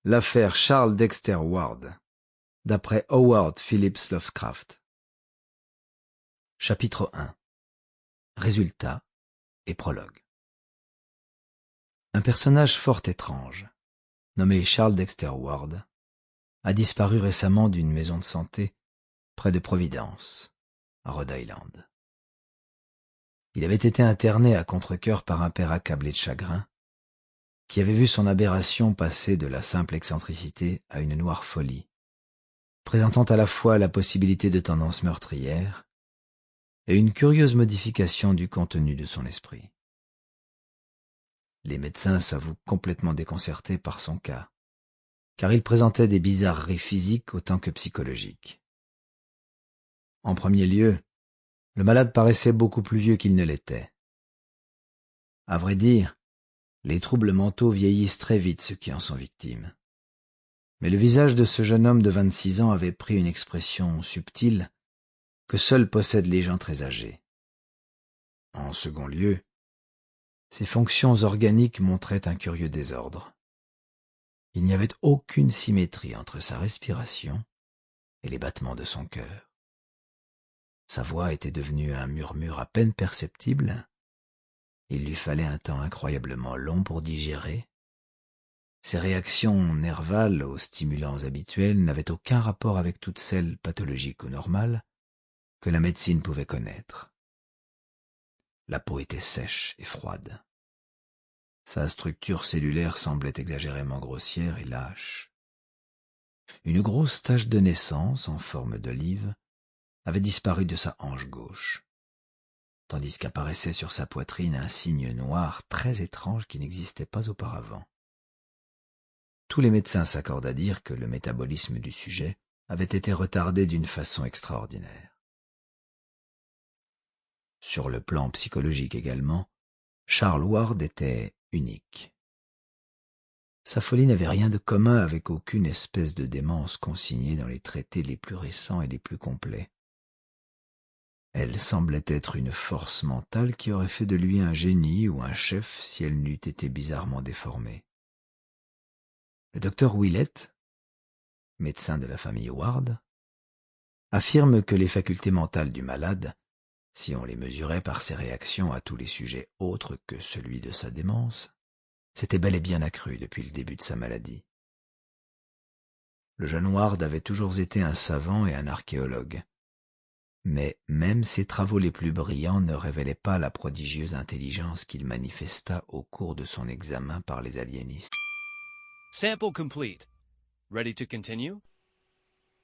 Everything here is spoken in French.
L'affaire Charles Dexter Ward, d'après Howard Phillips Lovecraft. Chapitre 1. Résultats et prologue. Un personnage fort étrange, nommé Charles Dexter Ward, a disparu récemment d'une maison de santé près de Providence, à Rhode Island. Il avait été interné à contre-cœur par un père accablé de chagrin, qui avait vu son aberration passer de la simple excentricité à une noire folie, présentant à la fois la possibilité de tendances meurtrières et une curieuse modification du contenu de son esprit. Les médecins s'avouent complètement déconcertés par son cas, car il présentait des bizarreries physiques autant que psychologiques. En premier lieu, le malade paraissait beaucoup plus vieux qu'il ne l'était. À vrai dire, les troubles mentaux vieillissent très vite ceux qui en sont victimes. Mais le visage de ce jeune homme de 26 ans avait pris une expression subtile que seuls possèdent les gens très âgés. En second lieu, ses fonctions organiques montraient un curieux désordre. Il n'y avait aucune symétrie entre sa respiration et les battements de son cœur. Sa voix était devenue un murmure à peine perceptible. Il lui fallait un temps incroyablement long pour digérer. Ses réactions nervales aux stimulants habituels n'avaient aucun rapport avec toutes celles pathologiques ou normales que la médecine pouvait connaître. La peau était sèche et froide. Sa structure cellulaire semblait exagérément grossière et lâche. Une grosse tache de naissance en forme d'olive avait disparu de sa hanche gauche, tandis qu'apparaissait sur sa poitrine un signe noir très étrange qui n'existait pas auparavant. Tous les médecins s'accordent à dire que le métabolisme du sujet avait été retardé d'une façon extraordinaire. Sur le plan psychologique également, Charles Ward était unique. Sa folie n'avait rien de commun avec aucune espèce de démence consignée dans les traités les plus récents et les plus complets. Elle semblait être une force mentale qui aurait fait de lui un génie ou un chef si elle n'eût été bizarrement déformée. Le docteur Willett, médecin de la famille Ward, affirme que les facultés mentales du malade, si on les mesurait par ses réactions à tous les sujets autres que celui de sa démence, s'étaient bel et bien accrues depuis le début de sa maladie. Le jeune Ward avait toujours été un savant et un archéologue, mais même ses travaux les plus brillants ne révélaient pas la prodigieuse intelligence qu'il manifesta au cours de son examen par les aliénistes. Sample complete. Ready to continue?